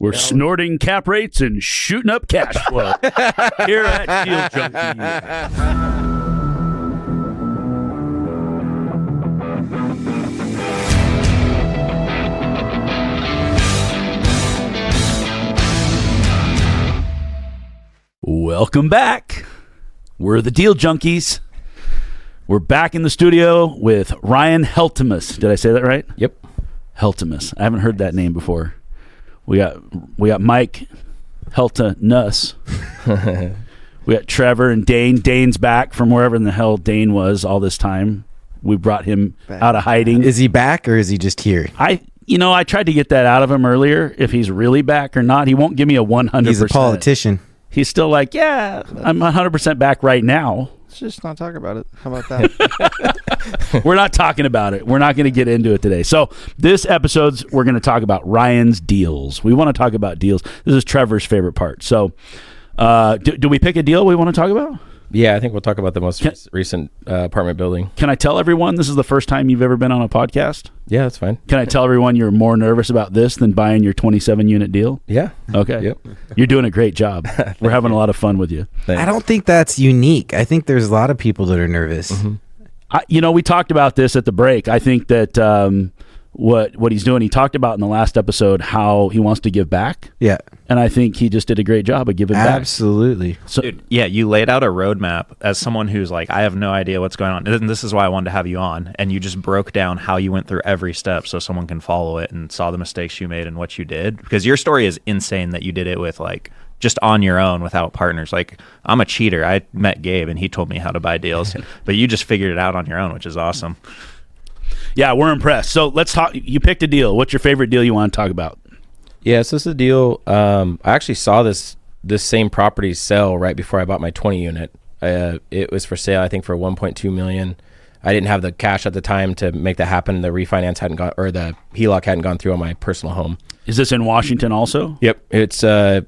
We're snorting cap rates and shooting up cash flow here at Deal Junkies. Welcome back. We're the Deal Junkies. We're back in the studio with Ryan Heltemes. Did I say that right? Yep. Heltemes. I haven't heard that name before. We got Mike Heltemes. We got Trevor and Dane. Dane's back from wherever in the hell Dane was all this time. We brought him out of hiding. Is he back or is he just here? I tried to get that out of him earlier, if he's really back or not. He won't give me a 100%. He's a politician. He's still like, yeah, I'm 100% back right now. Let's just not talk about it. How about that? We're not talking about it. We're not going to get into it today. So this episode's, we're going to talk about Ryan's deals. We want to talk about deals. This is Trevor's favorite part. So do we pick a deal we want to talk about? Yeah, I think we'll talk about the most recent apartment building. Can I tell everyone this is the first time you've ever been on a podcast? Yeah, that's fine. Can I tell everyone you're more nervous about this than buying your 27-unit deal? Yeah. Okay. Yep. You're doing a great job. We're having a lot of fun with you. Thanks. I don't think that's unique. I think there's a lot of people that are nervous. Mm-hmm. We talked about this at the break. I think that what he's doing, he talked about in the last episode how he wants to give back. Yeah. And I think he just did a great job of giving back. Absolutely. So, Dude, yeah, you laid out a roadmap as someone who's like, I have no idea what's going on. And this is why I wanted to have you on. And you just broke down how you went through every step so someone can follow it and saw the mistakes you made and what you did. Because your story is insane that you did it with like just on your own without partners. Like, I'm a cheater. I met Gabe and he told me how to buy deals. But you just figured it out on your own, which is awesome. yeah, we're impressed. So let's talk. You picked a deal. What's your favorite deal you want to talk about? Yeah, so this is a deal. I actually saw this same property sell right before I bought my 20 unit. It was for sale, I think, for $1.2 million. I didn't have the cash at the time to make that happen. The refinance hadn't gone, or the HELOC hadn't gone through on my personal home. Is this in Washington also? Yep, it's a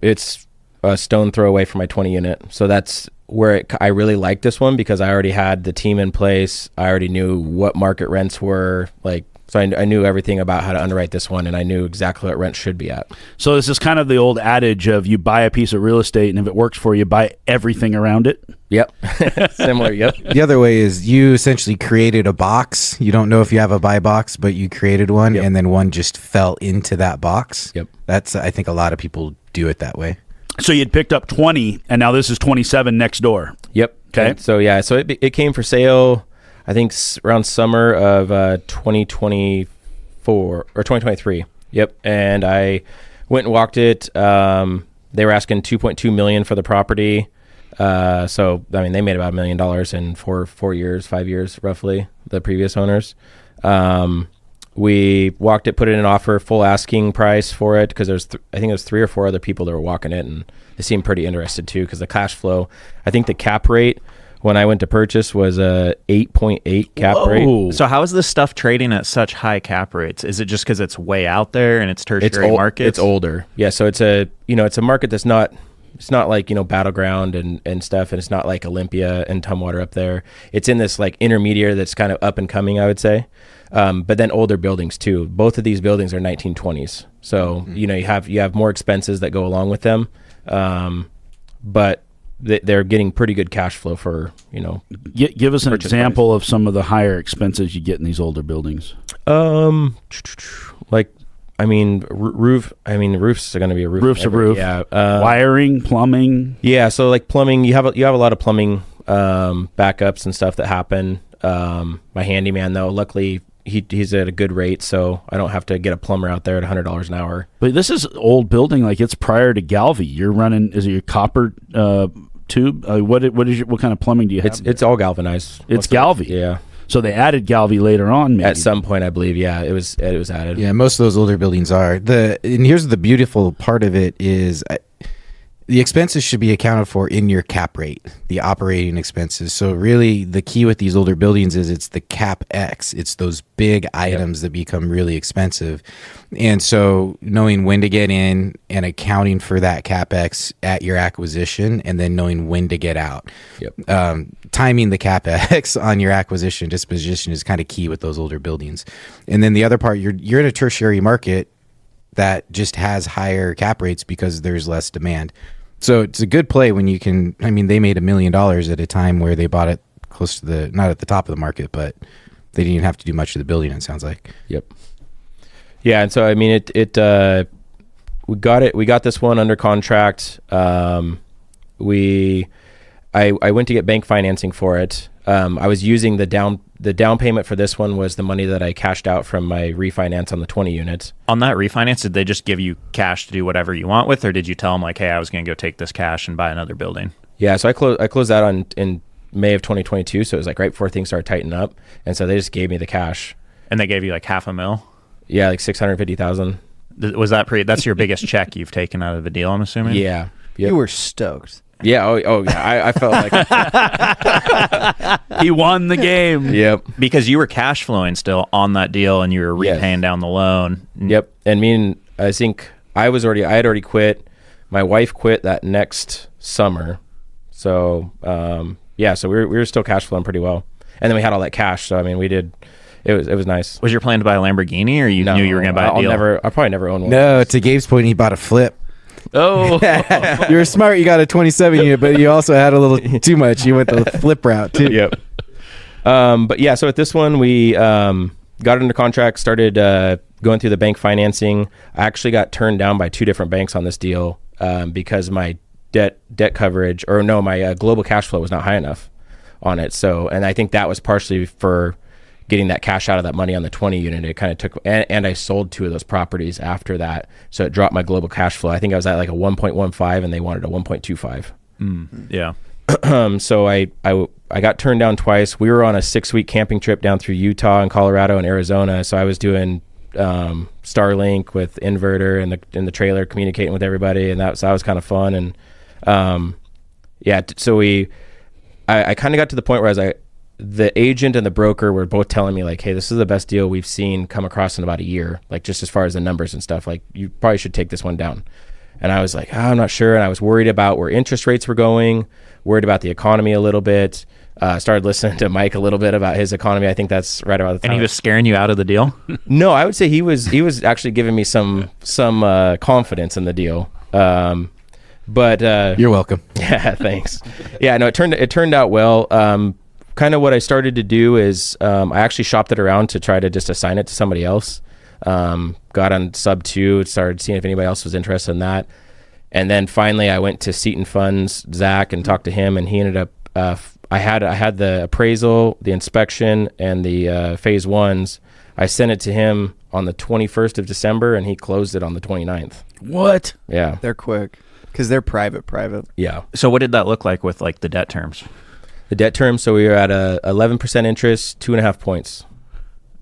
stone throw away from my 20 unit. So that's where I really liked this one because I already had the team in place. I already knew what market rents were like. So I knew everything about how to underwrite this one, and I knew exactly what rent should be at. So this is kind of the old adage of you buy a piece of real estate, and if it works for you, buy everything around it. Yep. Similar, yep. The other way is you essentially created a box. You don't know if you have a buy box, but you created one, and then one just fell into that box. Yep. That's, I think a lot of people do it that way. So you'd picked up 20, and now this is 27 next door. Yep. Okay. And so yeah, so it came for sale, I think around summer of 2024 or 2023. Yep. And I went and walked it. They were asking $2.2 million for the property. So I mean, they made about $1 million in 5 years roughly. The previous owners. We walked it, put in an offer, full asking price for it because I think there's 3 or 4 other people that were walking it, and they seemed pretty interested too because the cash flow. I think the cap rate when I went to purchase was a 8.8 cap rate. So how is this stuff trading at such high cap rates? Is it just because it's way out there and it's tertiary markets? It's older. Yeah, so it's a market that's not, it's not like, Battleground and stuff, and it's not like Olympia and Tumwater up there. It's in this like intermediate that's kind of up and coming, I would say. But then older buildings too. Both of these buildings are 1920s. So, you have more expenses that go along with them. But they're getting pretty good cash flow for, Give us an example of some of the higher expenses you get in these older buildings. Roofs are going to be a roof. Roof's a roof. Yeah. Wiring, plumbing. Yeah. So like plumbing, you have a lot of plumbing, backups and stuff that happen. My handyman though, luckily he's at a good rate, so I don't have to get a plumber out there at $100 an hour. But this is old building, like it's prior to Galvy. You're running, is it your copper tube? What kind of plumbing do you have? It's all galvanized. It's Galvy. Yeah. So they added Galvy later on, maybe. At some point, I believe. Yeah, it was added. Yeah, most of those older buildings are. And here's the beautiful part of it is the expenses should be accounted for in your cap rate, the operating expenses. So really the key with these older buildings is it's the CapEx. It's those big items that become really expensive. And so knowing when to get in and accounting for that CapEx at your acquisition, and then knowing when to get out. Yep. Timing the CapEx on your acquisition disposition is kind of key with those older buildings. And then the other part, you're in a tertiary market. that just has higher cap rates because there's less demand. So it's a good play when you can. I mean, they made $1 million at a time where they bought it close to not at the top of the market, but they didn't even have to do much of the building, it sounds like. Yep. Yeah, and so I mean, we got this one under contract. I went to get bank financing for it. I was using the down payment for this one was the money that I cashed out from my refinance on the 20 units. On that refinance, did they just give you cash to do whatever you want with, or did you tell them like, hey, I was going to go take this cash and buy another building? Yeah, so I closed that in May of 2022, so it was like right before things started tightening up, and so they just gave me the cash. And they gave you like $500,000? Yeah, like $650,000. Was that that's your biggest check you've taken out of a deal, I'm assuming? Yeah. Yep. You were stoked. Yeah. Oh yeah. I felt like He won the game. Yep. Because you were cash flowing still on that deal, and you were repaying down the loan. Yep. And I think I had already quit. My wife quit that next summer. So yeah. So we were still cash flowing pretty well, and then we had all that cash. So I mean, we did. It was nice. Was your plan to buy a Lamborghini, or you knew you were going to buy a deal? I'll probably never own one. No, to Gabe's point, he bought a flip. Oh, You were smart. You got a 27 unit, but you also had a little too much. You went the flip route too. Yep. But yeah, so at this one, we got it under contract, started going through the bank financing. I actually got turned down by 2 different banks on this deal because my debt coverage, or no, my global cash flow was not high enough on it. So, and I think that was partially for getting that cash out of that money on the 20 unit. It kind of took, and I sold 2 of those properties after that. So it dropped my global cash flow. I think I was at like a 1.15 and they wanted a 1.25. Yeah. So I got turned down twice. We were on a 6-week camping trip down through Utah and Colorado and Arizona. So I was doing Starlink with inverter in the trailer, communicating with everybody, and that was kind of fun. And so I kind of got to the point where the agent and the broker were both telling me like, hey, this is the best deal we've seen come across in about a year, like just as far as the numbers and stuff. Like, you probably should take this one down. And I was like, I'm not sure. And I was worried about where interest rates were going, worried about the economy a little bit. Started listening to Mike a little bit about his economy. I think that's right about the time. And he was scaring you out of the deal? No, I would say he was actually giving me some confidence in the deal. But You're welcome. yeah, thanks. Yeah, no, it turned out well. Kind of what I started to do is I actually shopped it around to try to just assign it to somebody else. Got on sub 2, started seeing if anybody else was interested in that. And then finally I went to Seton Funds, Zach, and talked to him, and he ended up, I had the appraisal, the inspection, and the phase 1s. I sent it to him on the 21st of December, and he closed it on the 29th. what? Yeah. They're quick because they're private. Yeah. So what did that look like with like the debt terms? The debt term, so we were at a 11% interest, 2.5 points.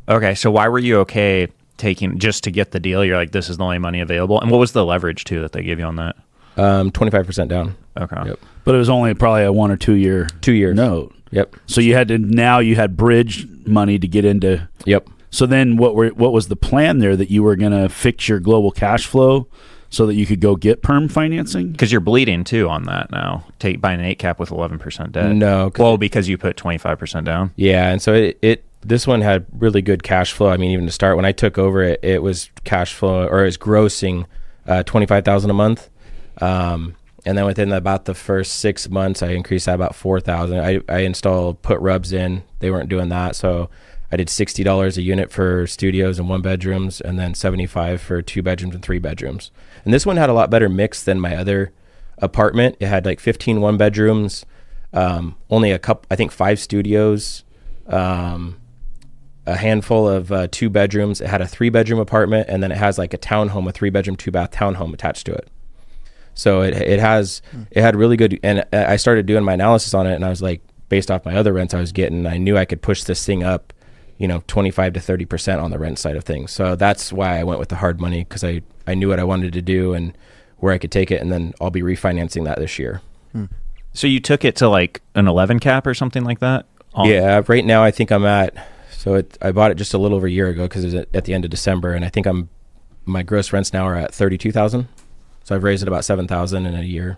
Okay, so why were you okay taking just to get the deal? You're like, this is the only money available. And what was the leverage too that they gave you on that? 25% down. Okay. Yep. But it was only probably a 1 or 2 year 2 years. note. Yep. So you had bridge money to get into. Yep. So then what was the plan there, that you were going to fix your global cash flow so that you could go get perm financing? Because you're bleeding too on that now. Buying an 8 cap with 11% debt. No. Well, because you put 25% down. Yeah, and so this one had really good cash flow. I mean, even to start, when I took over it was cash flow, or it was grossing $25,000 a month. And then within about the first 6 months, I increased that about $4,000. I installed put rubs in. They weren't doing that, so I did $60 a unit for studios and 1 bedrooms, and then $75 for 2 bedrooms and 3 bedrooms. And this one had a lot better mix than my other apartment. It had like 15 1 bedrooms, only I think 5 studios, a handful of 2 bedrooms. It had a 3-bedroom apartment, and then it has like a townhome, a 3-bedroom, 2-bath townhome attached to it. So it had really good, and I started doing my analysis on it, and I was like, based off my other rents I was getting, I knew I could push this thing up, 25 to 30% on the rent side of things. So that's why I went with the hard money, because I knew what I wanted to do and where I could take it, and then I'll be refinancing that this year. So you took it to like an 11 cap or something like that? Yeah, right now I think I'm at, I bought it just a little over a year ago because it was at the end of December, and I think my gross rents now are at $32,000. So I've raised it about $7,000 in a year.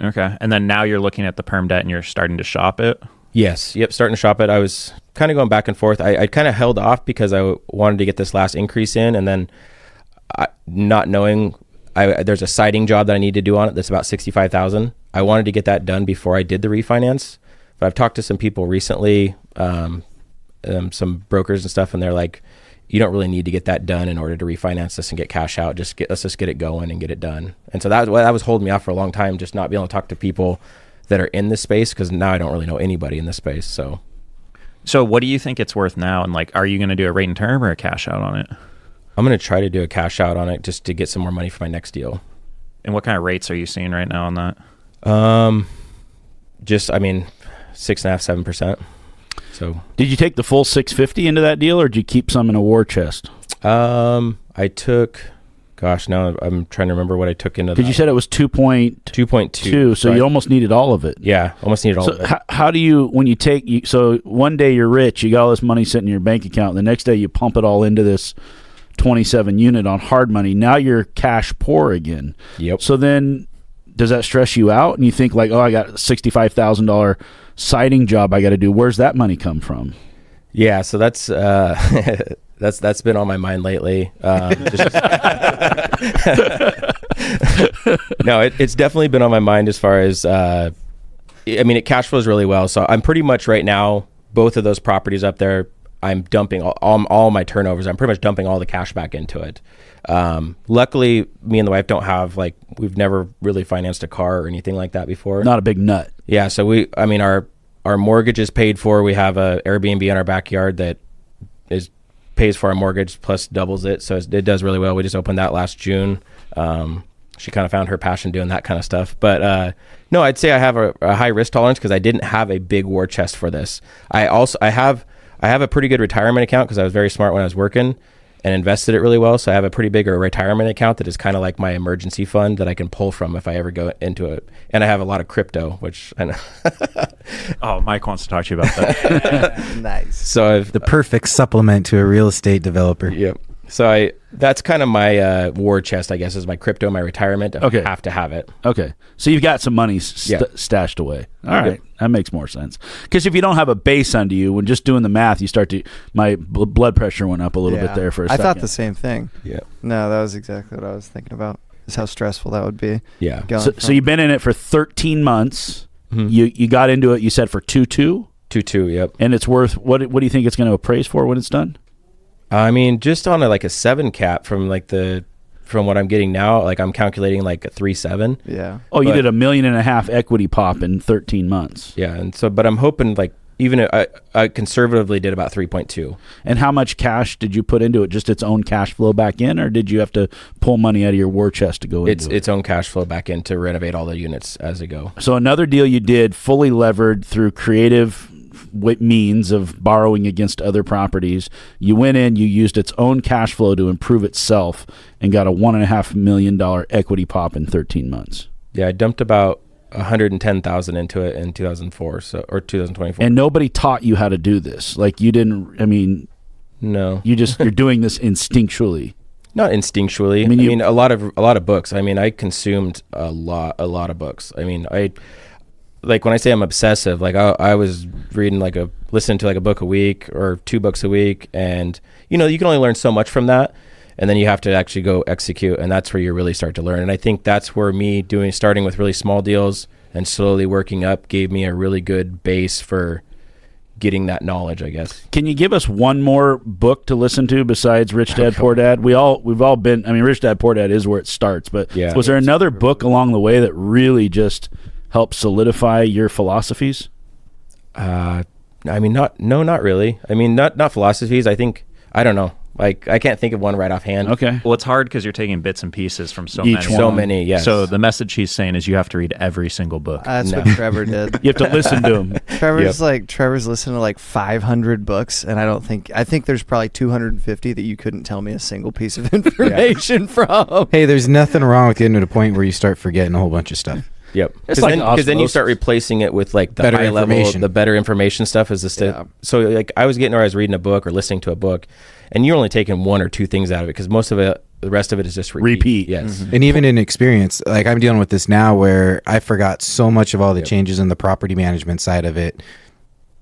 Okay. And then now you're looking at the perm debt and you're starting to shop it? Yes. Yep. Starting to shop it. I was kind of going back and forth. I kind of held off because I wanted to get this last increase in. And then not knowing, there's a siding job that I need to do on it that's about $65,000. I wanted to get that done before I did the refinance, but I've talked to some people recently, some brokers and stuff, and they're like, you don't really need to get that done in order to refinance this and get cash out. Let's just get it going and get it done. And so that was holding me off for a long time, just not being able to talk to people that are in this space, because now I don't really know anybody in this space. So what do you think it's worth now? And like, are you going to do a rate and term or a cash out on it? I'm going to try to do a cash out on it just to get some more money for my next deal. And what kind of rates are you seeing right now on that? 6.5%, 7%. So Did you take the full 650 into that deal, or did you keep some in a war chest? I took, now I'm trying to remember what I took into that. Because you said it was 2.2. So you almost needed all of it. Yeah, almost needed all of it. How do you, when you take, so one day you're rich, you got all this money sitting in your bank account, and the next day you pump it all into this 27 unit on hard money. Now you're cash poor again. Yep. So then does that stress you out? And you think like, oh, I got a $65,000 siding job I got to do. Where's that money come from? Yeah, so that's that's been on my mind lately. No, it's definitely been on my mind as far as it cash flows really well. So I'm pretty much right now, both of those properties up there, I'm dumping all my turnovers. I'm pretty much dumping all the cash back into it. Luckily, me and the wife don't have, we've never really financed a car or anything like that before. Not a big nut. Yeah, so our mortgage is paid for. We have a Airbnb in our backyard that pays for our mortgage plus doubles it. So it does really well. We just opened that last June. She kind of found her passion doing that kind of stuff. But no, I'd say I have a high risk tolerance because I didn't have a big war chest for this. I have a pretty good retirement account because I was very smart when I was working and invested it really well. So I have a pretty big retirement account that is kind of like my emergency fund that I can pull from if I ever go into it. And I have a lot of crypto, which I know. Oh, Mike wants to talk to you about that. Nice. So The perfect supplement to a real estate developer. Yep. So that's kind of my war chest, I guess, is my crypto, my retirement. I have to have it. Okay. So you've got some money stashed away. All right. That makes more sense. Because if you don't have a base under you, when just doing the math, you start to, my blood pressure went up a little bit there for a second. I thought the same thing. Yeah. No, that was exactly what I was thinking about, is how stressful that would be. Yeah. So you've been in it for 13 months. Mm-hmm. You got into it, you said, for 2.2? 2.2, yep. And it's worth, what do you think it's going to appraise for when it's done? Just on a 7 cap from from what I'm getting now, I'm calculating a 3.7. Yeah. Oh, you did $1.5 million equity pop in 13 months. Yeah, and so, but I'm hoping even I conservatively did about 3.2. And how much cash did you put into it? Just its own cash flow back in, or did you have to pull money out of your war chest to go into it? Its own cash flow back in to renovate all the units as they go. So another deal you did, fully levered through creative means of borrowing against other properties. You went in, you used its own cash flow to improve itself and got a $1.5 million equity pop in 13 months. Yeah, I dumped about $110,000 into it in 2004, or 2024. And nobody taught you how to do this. You didn't. No. You're doing this instinctually. Not instinctually. A lot of books. I consumed a lot of books. When I say I'm obsessive, I was reading listening to a book a week or 2 books a week, and you can only learn so much from that, and then you have to actually go execute, and that's where you really start to learn. And I think that's where starting with really small deals and slowly working up gave me a really good base for getting that knowledge, I guess. Can you give us one more book to listen to besides Rich Dad Poor Dad? We've all been. Rich Dad Poor Dad is where it starts, but yeah. Was there another book along the way that really just help solidify your philosophies? Not really. Not philosophies. I don't know. I can't think of one right offhand. Okay. Well, it's hard because you're taking bits and pieces from so Each many. one. So many, yes. So the message he's saying is you have to read every single book. That's what Trevor did. You have to listen to him. Trevor's listening to 500 books, and I think there's probably 250 that you couldn't tell me a single piece of information from. Hey, there's nothing wrong with getting to the point where you start forgetting a whole bunch of stuff. Yep. It's Because then you start replacing it with the better high level, information. the better information stuff is the stuff. Yeah. So I was getting, or I was reading a book or listening to a book, and you're only taking 1 or 2 things out of it because most of it, the rest of it is just repeat. Yes. And even in experience, I'm dealing with this now where I forgot so much of all the changes in the property management side of it,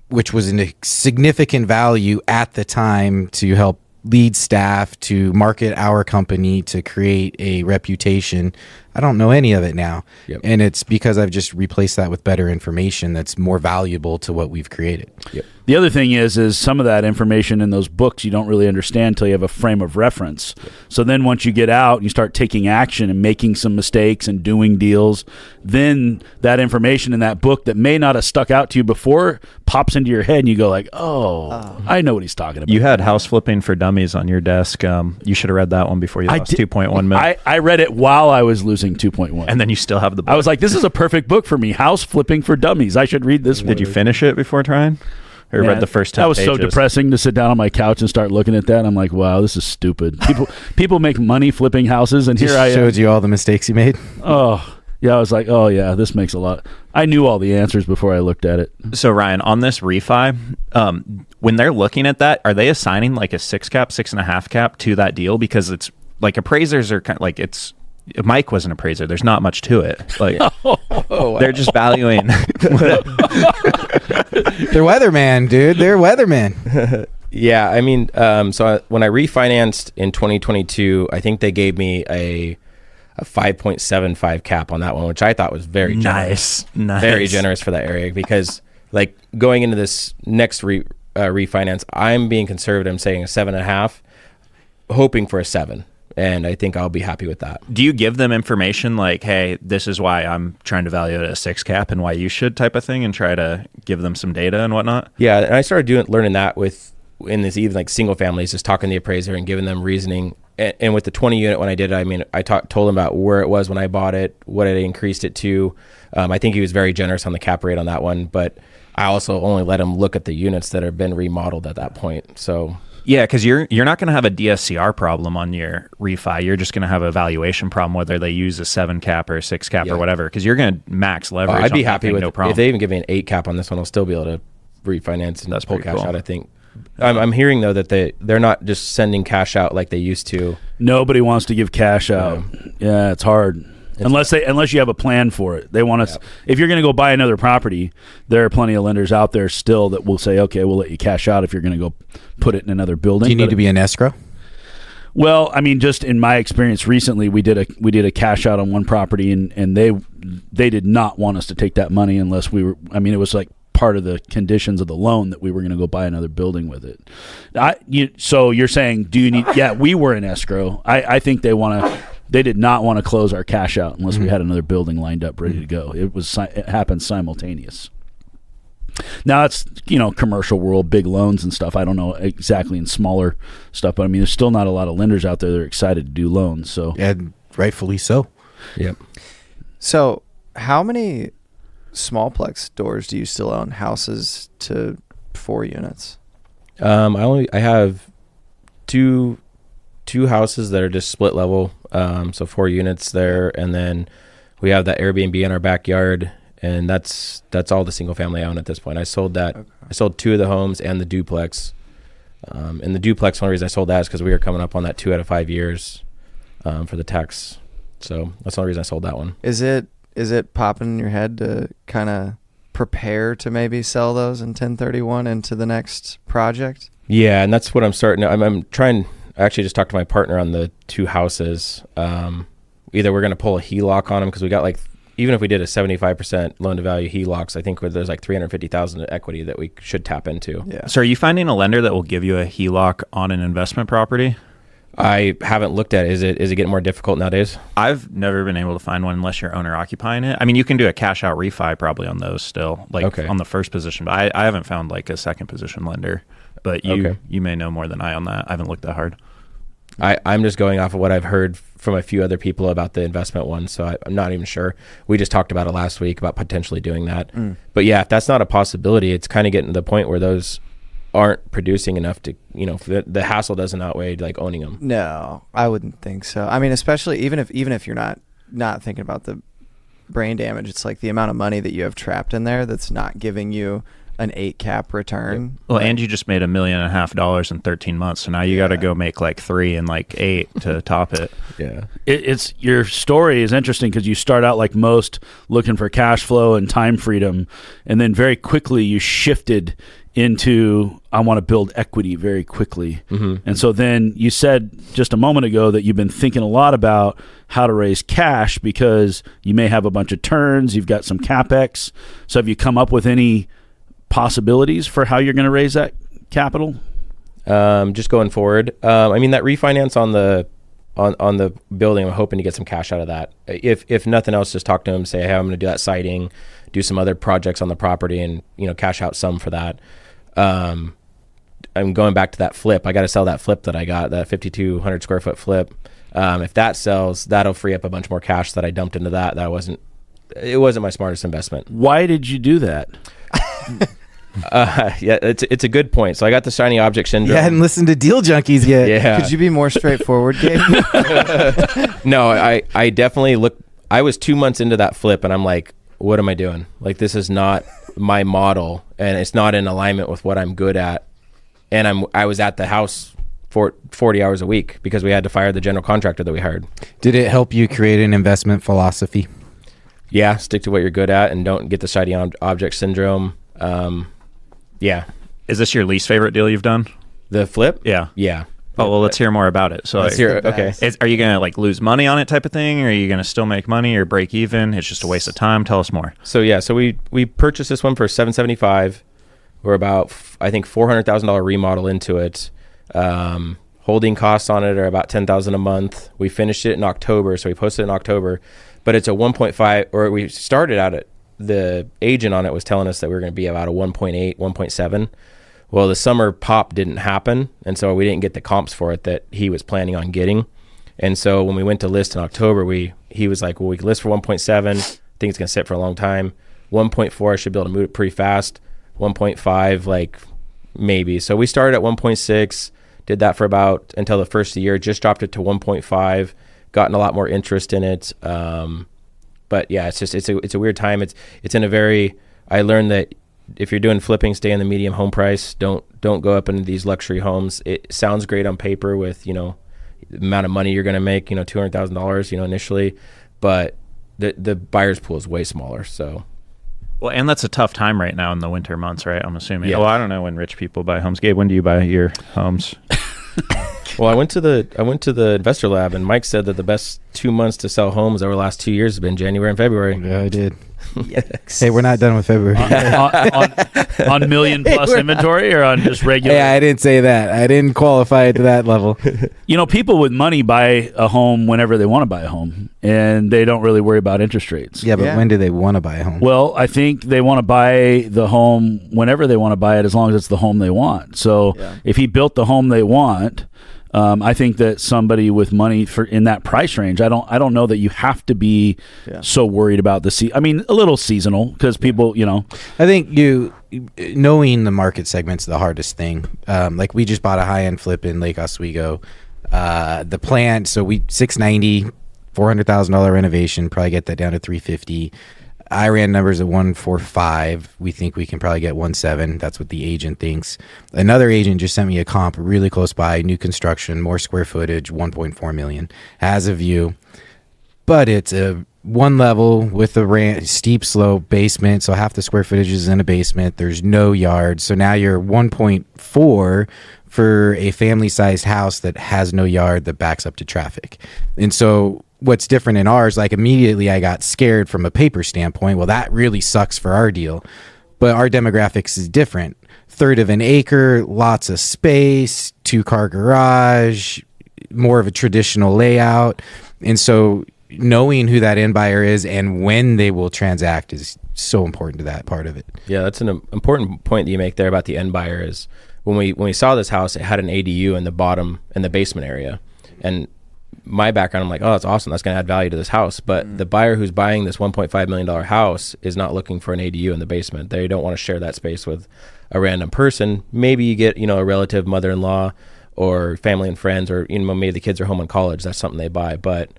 which was a significant value at the time to help lead staff, to market our company, to create a reputation. I don't know any of it now. Yep. And it's because I've just replaced that with better information that's more valuable to what we've created. Yep. The other thing is some of that information in those books you don't really understand until you have a frame of reference. Yep. So then once you get out and you start taking action and making some mistakes and doing deals, then that information in that book that may not have stuck out to you before pops into your head and you go like, I know what he's talking about. You had House Flipping for Dummies on your desk. You should have read that one before you lost 2.1 million. I read it while I was losing 2.1. And then you still have the book. I was like, this is a perfect book for me. House Flipping for Dummies. I should read this one. Did you finish it before trying? Or read the first 10 That was pages? so depressing to sit down on my couch and start looking at that. I'm like, wow, this is stupid. People make money flipping houses, and Just here I am. showed you all the mistakes you made. Oh, yeah. I was like, oh, yeah, this makes a lot. I knew all the answers before I looked at it. So, Ryan, on this refi, when they're looking at that, are they assigning like a 6 cap, 6.5 cap to that deal? Because it's like appraisers are kind of like Mike was an appraiser. There's not much to it. Like they're just valuing. They're weatherman, dude. They're weatherman. Yeah, I mean, so when I refinanced in 2022, I think they gave me a 5.75 cap on that one, which I thought was very generous. Nice. Very generous for that area, because like going into this next refinance, I'm being conservative. I'm saying a 7.5, hoping for a 7. And I think I'll be happy with that. Do you give them information like, hey, this is why I'm trying to value it at a 6 cap and why you should type of thing, and try to give them some data and whatnot? Yeah, and I started learning that in this even like single families, just talking to the appraiser and giving them reasoning. And with the 20 unit when I did it, I mean, I told him about where it was when I bought it, what I increased it to. I think he was very generous on the cap rate on that one, but I also only let him look at the units that have been remodeled at that point. So yeah, because you're not going to have a DSCR problem on your refi. You're just going to have a valuation problem, whether they use a 7 cap or a 6 cap or whatever, because you're going to max leverage. I'd be happy with no problem. if they even give me an 8 cap on this one. I'll still be able to refinance and That's pull pretty cash cool. out. I think. I'm hearing though that they're not just sending cash out like they used to. Nobody wants to give cash out. Yeah, it's hard. Unless you have a plan for it. They want us. If you're going to go buy another property, there are plenty of lenders out there still that will say, okay, we'll let you cash out if you're going to go put it in another building. Do you need to be in escrow? Well, I mean, just in my experience recently, we did a cash out on one property, and they did not want us to take that money unless we were. I mean, it was like part of the conditions of the loan that we were going to go buy another building with it. So you're saying, do you need? Yeah, we were in escrow. I think they want to. They did not want to close our cash out unless we had another building lined up ready to go. It happened simultaneous. Now it's commercial world, big loans and stuff. I don't know exactly in smaller stuff, but I mean there's still not a lot of lenders out there that are excited to do loans. So And rightfully so. Yep. So how many smallplex doors do you still own? Houses to 4 units? I have two houses that are just split level, so 4 units there, and then we have that Airbnb in our backyard, and that's all the single family I own at this point. I sold that. Okay. I sold 2 of the homes and the duplex, and the duplex, one reason I sold that is because we were coming up on that 2 out of 5 years for the tax, so that's the only reason I sold that one. Is it popping in your head to kind of prepare to maybe sell those in 1031 into the next project? Yeah, and that's what I'm starting. I'm trying. I actually just talked to my partner on the 2 houses. Either we're going to pull a HELOC on them because we got even if we did a 75% loan to value HELOCs, I think there's like $350,000 of equity that we should tap into. Yeah. So are you finding a lender that will give you a HELOC on an investment property? I haven't looked at it. Is it getting more difficult nowadays? I've never been able to find one unless you're owner occupying it. I mean, you can do a cash out refi probably on those still, on the first position, but I haven't found like a second position lender. But you may know more than I on that. I haven't looked that hard. I'm just going off of what I've heard from a few other people about the investment one, so I'm not even sure. We just talked about it last week about potentially doing that. But yeah, if that's not a possibility, it's kind of getting to the point where those aren't producing enough to, the hassle doesn't outweigh like owning them. No, I wouldn't think so. I mean, especially even if you're not thinking about the brain damage, it's like the amount of money that you have trapped in there that's not giving you an 8 cap return. Yep. Well, and you just made $1.5 million in 13 months, so now you got to go make like 3 and like 8 to top it. Yeah, it's your story is interesting because you start out like most looking for cash flow and time freedom, and then very quickly you shifted into I want to build equity very quickly. Mhm. And so then you said just a moment ago that you've been thinking a lot about how to raise cash because you may have a bunch of turns, you've got some capex. So have you come up with any possibilities for how you're going to raise that capital? Just going forward. I mean, that refinance on the building, I'm hoping to get some cash out of that. If nothing else, just talk to him, say, hey, I'm going to do that siding, do some other projects on the property, and cash out some for that. I'm going back to that flip. I got to sell that flip that I got, that 5,200 square foot flip. If that sells, that'll free up a bunch more cash that I dumped into that. It wasn't my smartest investment. Why did you do that? Yeah, it's a good point. So I got the shiny object syndrome. You hadn't listened to Deal Junkies yet. Yeah. Could you be more straightforward, Gabe? No, I definitely I was 2 months into that flip and I'm like, what am I doing? Like, this is not my model and it's not in alignment with what I'm good at. And I was at the house for 40 hours a week because we had to fire the general contractor that we hired. Did it help you create an investment philosophy? Yeah, stick to what you're good at and don't get the shiny object syndrome. Yeah. Is this your least favorite deal you've done? The flip? Yeah. Yeah. Oh, well, let's hear more about it. So Let's hear it. Okay. Are you going to like lose money on it type of thing? Or are you going to still make money or break even? It's just a waste of time. Tell us more. So yeah, so we purchased this one for $775. We're about, I think, $400,000 remodel into it. Holding costs on it are about $10,000 a month. We finished it in October, so we posted it in October. But it's a 1.5, or we started out at, the agent on it was telling us that we were going to be about a 1.8, 1.7. Well, the summer pop didn't happen, and so we didn't get the comps for it that he was planning on getting. And so when we went to list in October, he was like, well, we can list for 1.7. I think it's going to sit for a long time. 1.4, I should be able to move it pretty fast. 1.5, like maybe. So we started at 1.6, did that for about until the first of the year, just dropped it to 1.5, gotten a lot more interest in it. But yeah, it's a weird time. It's in a very, I learned that if you're doing flipping, stay in the medium home price. Don't go up into these luxury homes. It sounds great on paper with, the amount of money you're going to make, $200,000, initially, but the buyer's pool is way smaller. So. Well, and that's a tough time right now in the winter months, right? I'm assuming. Yeah. Well, I don't know when rich people buy homes. Gabe, when do you buy your homes? Well, I went to the investor lab, and Mike said that the best 2 months to sell homes over the last 2 years have been January and February. Yeah, I did. Yikes. Hey, we're not done with February. on million plus inventory or on just regular? Yeah, I didn't say that. I didn't qualify it to that level. People with money buy a home whenever they want to buy a home, and they don't really worry about interest rates. Yeah, but Yeah. when do they want to buy a home? Well, I think they want to buy the home whenever they want to buy it, as long as it's the home they want. So Yeah. if he built the home they want, I think that somebody with money in that price range, I don't know that you have to be so worried about a little seasonal because people, I think knowing the market segment's the hardest thing. Like we just bought a high-end flip in Lake Oswego. The plan, so we $690, $400,000 renovation, probably get that down to $350. I ran numbers at 145. We think we can probably get 1.7. That's what the agent thinks. Another agent just sent me a comp really close by, new construction, more square footage, 1.4 million. Has a view, but it's a one level with a steep slope basement. So half the square footage is in a basement. There's no yard. So now you're 1.4 for a family-sized house that has no yard that backs up to traffic. And so what's different in ours, like immediately I got scared from a paper standpoint. Well, that really sucks for our deal. But our demographics is different. Third of an acre, lots of space, 2-car garage, more of a traditional layout. And so knowing who that end buyer is and when they will transact is so important to that part of it. Yeah, that's an important point that you make there about the end buyer is when we saw this house, it had an ADU in the bottom, in the basement area. And my background, I'm like, oh, that's awesome. That's going to add value to this house. But the buyer who's buying this $1.5 million house is not looking for an ADU in the basement. They don't want to share that space with a random person. Maybe you get, a relative, mother-in-law, or family and friends, or maybe the kids are home in college. That's something they buy. But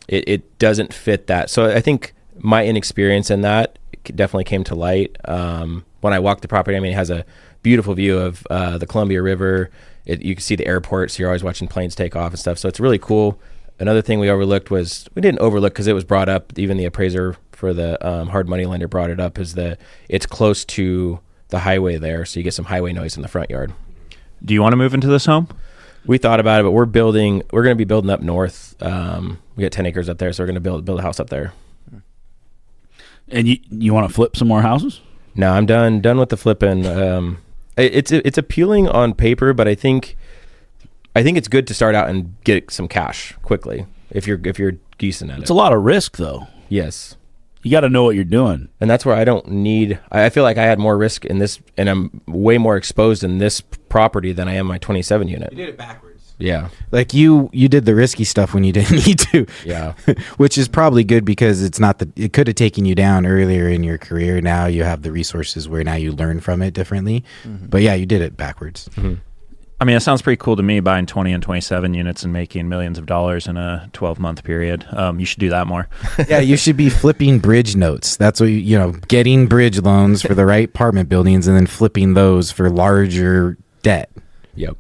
it doesn't fit that. So I think my inexperience in that definitely came to light. When I walked the property, it has a beautiful view of the Columbia River. You can see the airport, so you're always watching planes take off and stuff. So it's really cool. Another thing we didn't overlook because it was brought up, even the appraiser for the hard money lender brought it up, is that it's close to highway there, so you get some highway noise in the front yard. Do you want to move into this home? We thought about it, but we're going to be building up north. We got 10 acres up there, so we're going to build a house up there. And you want to flip some more houses? No, I'm done with the flipping. It's appealing on paper, but I think it's good to start out and get some cash quickly if you're geesing at it. It's a lot of risk, though. Yes. You got to know what you're doing. And that's where I feel like I had more risk in this, and I'm way more exposed in this property than I am my 27 unit. You did it backwards. Yeah. Like you did the risky stuff when you didn't need to. Yeah. Which is probably good because it could have taken you down earlier in your career. Now you have the resources where now you learn from it differently. Mm-hmm. But yeah, you did it backwards. Mm-hmm. I mean, it sounds pretty cool to me, buying 20 and 27 units and making millions of dollars in a 12-month period. You should do that more. Yeah, you should be flipping bridge notes. That's what getting bridge loans for the right apartment buildings and then flipping those for larger debt. Yep.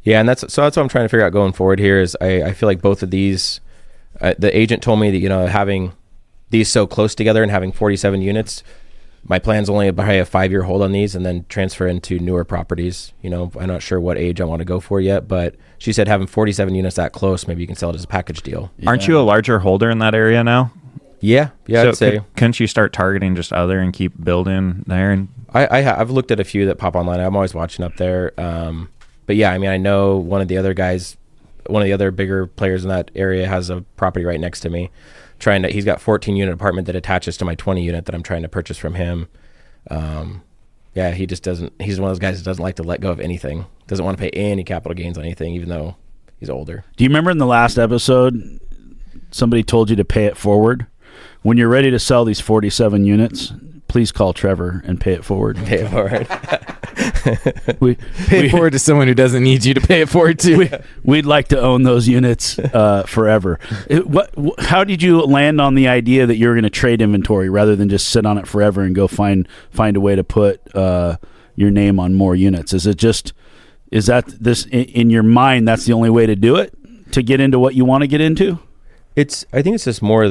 Yeah, and that's what I'm trying to figure out going forward here is I feel like both of these, the agent told me that, having these so close together and having 47 units, my plan's only probably a 5-year hold on these and then transfer into newer properties. I'm not sure what age I want to go for yet, but she said having 47 units that close, maybe you can sell it as a package deal. Yeah. Aren't you a larger holder in that area now? Yeah, so I'd say. Couldn't you start targeting just other and keep building there? And I've looked at a few that pop online. I'm always watching up there. But yeah, I mean, I know one of the other bigger players in that area has a property right next to me. He's got 14 unit apartment that attaches to my 20 unit that I'm trying to purchase from him. Yeah, he just doesn't. He's one of those guys that doesn't like to let go of anything. Doesn't want to pay any capital gains on anything, even though he's older. Do you remember in the last episode, somebody told you to pay it forward? When you're ready to sell these 47 units, please call Trevor and pay it forward. Pay it forward. Pay it forward to someone who doesn't need you to pay it forward to. We'd like to own those units forever. How did you land on the idea that you were going to trade inventory rather than just sit on it forever and go find a way to put your name on more units? Is that this in your mind? That's the only way to do it, to get into what you want to get into? I think it's just more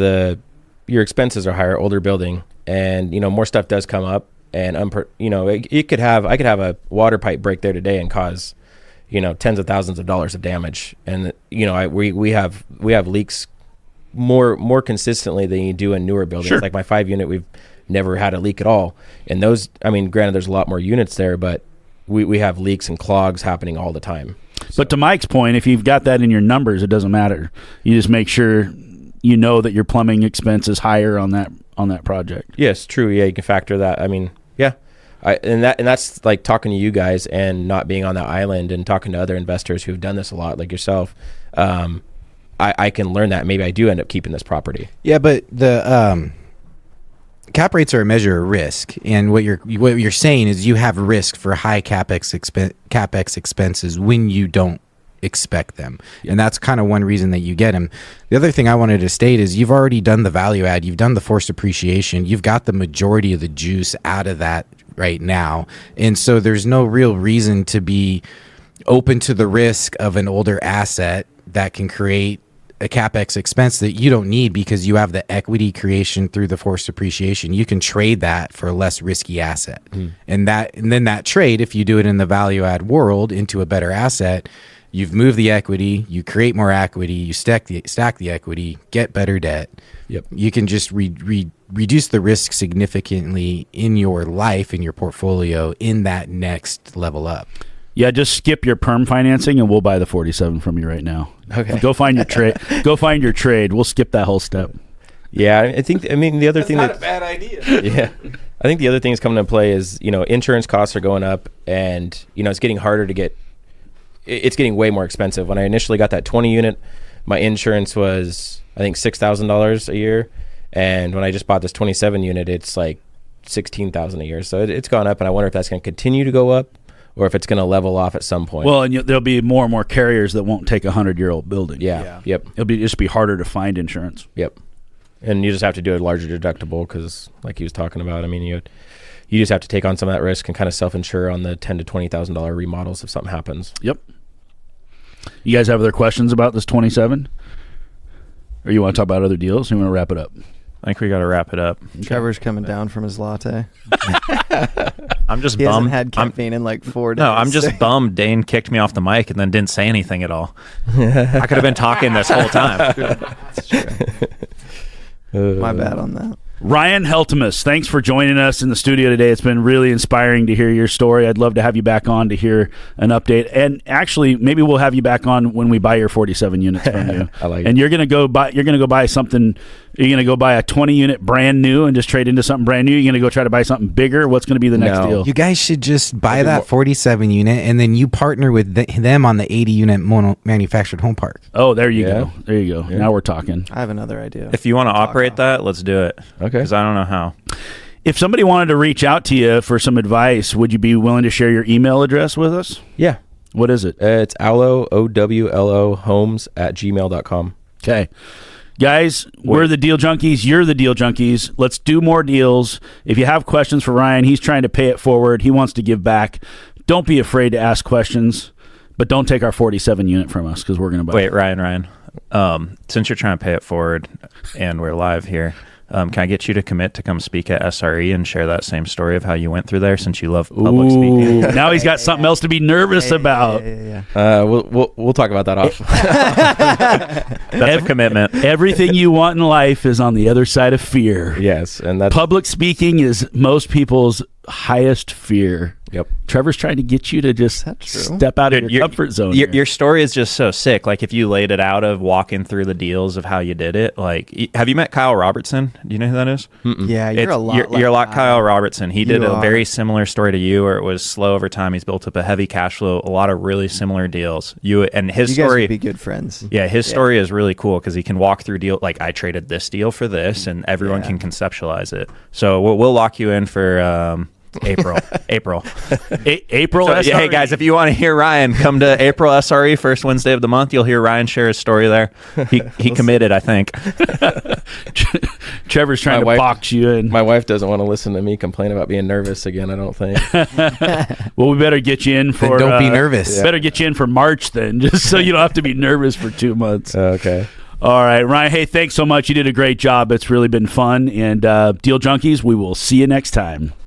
your expenses are higher, older building, and more stuff does come up. And I could have a water pipe break there today and cause, tens of thousands of dollars of damage. And we have leaks more consistently than you do in newer buildings. Sure. Like my 5 unit, we've never had a leak at all. And those, I mean, granted, there's a lot more units there, but we have leaks and clogs happening all the time. But to Mike's point, if you've got that in your numbers, it doesn't matter. You just make sure that your plumbing expense is higher on that project. Yes, true. Yeah, you can factor that. I mean, yeah. And that's like talking to you guys and not being on that island and talking to other investors who've done this a lot, like yourself. I can learn that. Maybe I do end up keeping this property. Yeah, but the cap rates are a measure of risk, and what you're saying is you have risk for high capex expenses when you don't expect them. And that's kind of one reason that you get them. The other thing I wanted to state is you've already done the value add, you've done the forced appreciation, you've got the majority of the juice out of that right now. And so there's no real reason to be open to the risk of an older asset that can create a capex expense that you don't need because you have the equity creation through the forced appreciation. You can trade that for a less risky asset. And then that trade, if you do it in the value add world into a better asset, you've moved the equity, you create more equity, you stack the equity, get better debt. Yep. You can just reduce the risk significantly in your life, in your portfolio, in that next level up. Yeah, just skip your perm financing and we'll buy the 47 from you right now. Okay. Go find your trade. Go find your trade. We'll skip that whole step. Yeah, the other thing not a bad idea. Yeah. I think the other thing that's coming into play is, insurance costs are going up and, it's getting harder to get. It's getting way more expensive. When I initially got that 20 unit, my insurance was, I think, $6,000 a year. And when I just bought this 27 unit, it's like $16,000 a year. So it's gone up, and I wonder if that's going to continue to go up or if it's going to level off at some point. Well, and there'll be more and more carriers that won't take a 100-year-old building. Yeah. Yep. It'll just be harder to find insurance. Yep. And you just have to do a larger deductible because, like he was talking about, I mean, you just have to take on some of that risk and kind of self-insure on the $10,000 to $20,000 remodels if something happens. Yep. You guys have other questions about this 27? Or you want to talk about other deals? Or you want to wrap it up? I think we got to wrap it up. Trevor's coming down from his latte. I'm just He hasn't bummed. had caffeine in like 4 days. No, I'm just bummed Dane kicked me off the mic and then didn't say anything at all. I could have been talking this whole time. That's true. My bad on that. Ryan Heltemes, thanks for joining us in the studio today. It's been really inspiring to hear your story. I'd love to have you back on to hear an update. And actually, maybe we'll have you back on when we buy your 47 units from you. I like and it. you're gonna go buy something. You're gonna go buy a 20 unit brand new and just trade into something brand new. You're gonna go try to buy something bigger. What's gonna be the next No. deal? You guys should just buy that 47 unit, and then you partner with them on the 80 unit manufactured home park. Oh, there you Yeah. go. There you go. Yeah. Now we're talking. I have another idea. If you want to Talk operate off. that, let's do it. Okay. Because I don't know how. If somebody wanted to reach out to you for some advice, would you be willing to share your email address with us? Yeah. What is it? It's Owlo, OWLO, homes @gmail.com. Okay. Guys, we're the Deal Junkies. You're the Deal Junkies. Let's do more deals. If you have questions for Ryan, he's trying to pay it forward. He wants to give back. Don't be afraid to ask questions, but don't take our 47 unit from us because we're going to buy it. Wait, Ryan. Since you're trying to pay it forward and we're live here, can I get you to commit to come speak at SRE and share that same story of how you went through there since you love public speaking? Now he's got something else to be nervous about. Yeah. We'll talk about that off. That's a commitment. Everything you want in life is on the other side of fear. Yes, and that's Public speaking is most people's highest fear. Yep. Trevor's trying to get you to just that true? step out of Dude, your comfort zone. Your story is just so sick. Like if you laid it out of walking through the deals of how you did it. Like, have you met Kyle Robertson? Do you know who that is? Yeah, you're a lot. You're a lot like Kyle Robertson. He did You a are. very similar story to you, where it was slow over time. He's built up a heavy cash flow, a lot of really similar deals. His You guys story. would be good friends. Yeah, his story is really cool because he can walk through deal like I traded this deal for this, and everyone Yeah. can conceptualize it. So we'll lock you in for April. April. So, SRE. hey guys, if you want to hear Ryan, come to April SRE first Wednesday of the month. You'll hear Ryan share his story there. He committed, I think. Trevor's trying My to wife- box you in. my wife doesn't want to listen to me complain about being nervous again. I don't think. Well, we better get you in for. Then don't be nervous. Better get you in for March then, just so you don't have to be nervous for 2 months. Okay. All right, Ryan. Hey, thanks so much. You did a great job. It's really been fun. And Deal Junkies, we will see you next time.